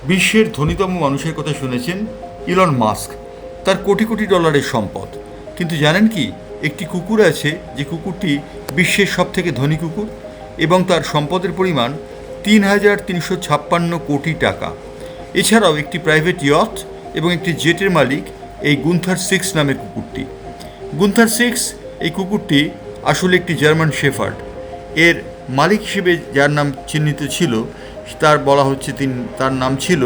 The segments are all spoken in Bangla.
বিশ্বের ধনীতম মানুষের কথা শুনেছেন, ইলন মাস্ক। তার কোটি কোটি ডলারের সম্পদ। কিন্তু জানেন কি, একটি কুকুর আছে যে কুকুরটি বিশ্বের সবথেকে ধনী কুকুর, এবং তার সম্পদের পরিমাণ ৩,৩৫৬ কোটি টাকা। এছাড়াও একটি প্রাইভেট ইয়ট এবং একটি জেটের মালিক এই গুন্থার 6 নামের কুকুরটি। গুন্থার 6 এই কুকুরটি আসলে একটি জার্মান শেফার্ড। এর মালিক হিসেবে যার নাম চিহ্নিত ছিল, তার বলা হচ্ছে তার নাম ছিল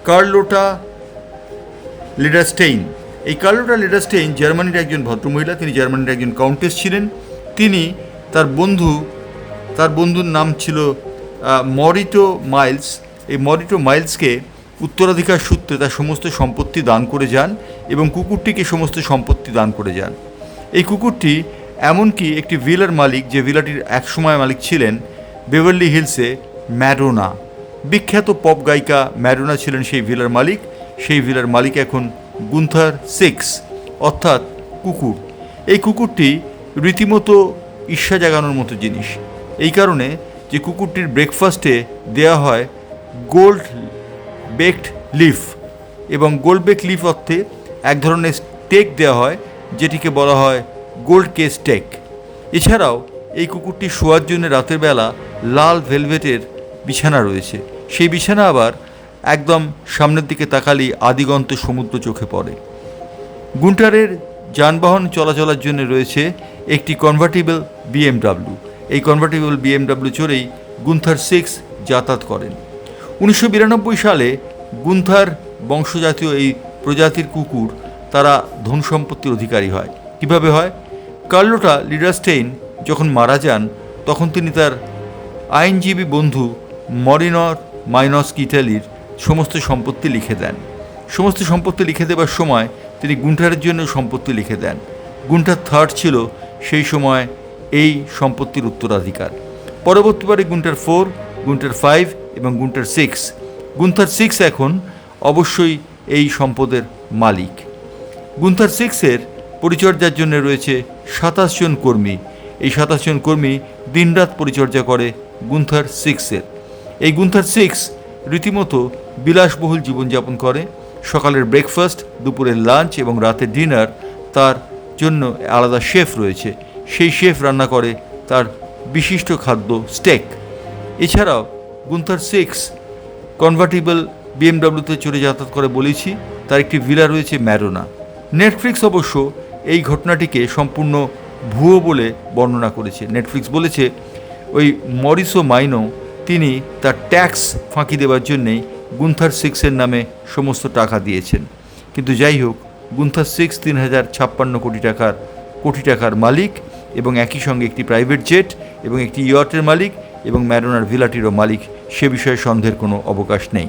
কার্লোটা লেডারস্টেইন। এই কার্লোটা লেডারস্টেইন জার্মানির একজন ভদ্রমহিলা। তিনি জার্মানির একজন কাউন্টেস ছিলেন। তিনি তার বন্ধুর নাম ছিল মরিটো মাইলস। এই মরিটো মাইলসকে উত্তরাধিকার সূত্রে তার সমস্ত সম্পত্তি দান করে যান এবং কুকুরটিকে সমস্ত সম্পত্তি দান করে যান। এই কুকুরটি এমনকি একটি ভিলার মালিক, যে ভিলাটির একসময় মালিক ছিলেন বেভারলি হিলসে ম্যাডোনা। বিখ্যাত পপ গায়িকা ম্যাডোনা ছিলেন সেই ভিলার মালিক। সেই ভিলার মালিক এখন গুন্থার 6, অর্থাৎ কুকুর। এই কুকুরটি রীতিমতো ঈর্ষা জাগানোর মতো জিনিস, এই কারণে যে কুকুরটির ব্রেকফাস্টে দেওয়া হয় গোল্ড বেকড লিফ, এবং গোল্ড বেকড লিফ অর্থে এক ধরনের স্টেক দেওয়া হয় যেটিকে বলা হয় গোল্ড কে স্টেক। এছাড়াও এই কুকুরটি শোয়ার জন্য রাতের বেলা লাল ভেলভেটের বিছানা রয়েছে। সেই বিছানা আবার একদম সামনের দিকে তাকালেই আদিগন্ত সমুদ্র চোখে পড়ে। গুন্টারের যানবাহন চলাচলের জন্য রয়েছে একটি কনভার্টিবল BMW। এই কনভার্টিবল BMW চড়েই গুন্থার 6 যাতায়াত করেন। 1992 সালে গুন্থার বংশজাতীয় এই প্রজাতির কুকুর তারা ধন সম্পত্তির অধিকারী হয়। কীভাবে হয়? কার্লোটা লেডারস্টেইন যখন মারা যান, তখন তিনি তার আইনজীবী বন্ধু মরিনর মাইনস্কি ইটালির সমস্ত সম্পত্তি লিখে দেন। সমস্ত সম্পত্তি লিখে দেবার সময় তিনি গুন্টারের জন্য সম্পত্তি লিখে দেন। গুন্টার 3 ছিল সেই সময় এই সম্পত্তির উত্তরাধিকার। পরবর্তীবারে গুন্টার 4, গুন্টার 5 এবং গুন্টার 6। গুন্থার 6 এখন অবশ্যই এই সম্পদের মালিক। গুন্থার 6-এর পরিচর্যার জন্য রয়েছে 27 জন কর্মী। এই 27 জন কর্মী দিনরাত পরিচর্যা করে গুন্থার 6-এর। এই গুন্থার 6 রীতিমতো বিলাসবহুল জীবনযাপন করে। সকালের ব্রেকফাস্ট, দুপুরের লাঞ্চ এবং রাতের ডিনার তার জন্য আলাদা শেফ রয়েছে। সেই শেফ রান্না করে তার বিশিষ্ট খাদ্য স্টেক। এছাড়াও গুন্থার 6 কনভার্টিবল BMWতে চড়ে যাতায়াত করে বলেছি। তার একটি ভিলা রয়েছে ম্যাডোনা। নেটফ্লিক্স অবশ্য এই ঘটনাটিকে সম্পূর্ণ ভুয়ো বলে বর্ণনা করেছে। নেটফ্লিক্স বলেছে ওই মরিসো মাইনো তিনি তার ট্যাক্স ফাঁকি দেওয়ার জন্যেই গুন্থার 6-এর নামে সমস্ত টাকা দিয়েছেন। কিন্তু যাই হোক, গুন্থার 6 3,056 কোটি টাকার মালিক, এবং একই সঙ্গে একটি প্রাইভেট জেট এবং একটি ইয়টের মালিক, এবং ম্যাডোনার ভিলাটিরও মালিক। সে বিষয়ে সন্দেহের কোনো অবকাশ নেই।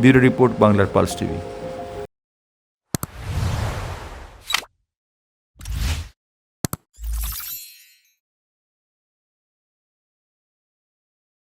ব্যুরো রিপোর্ট, বাংলার পালস টিভি।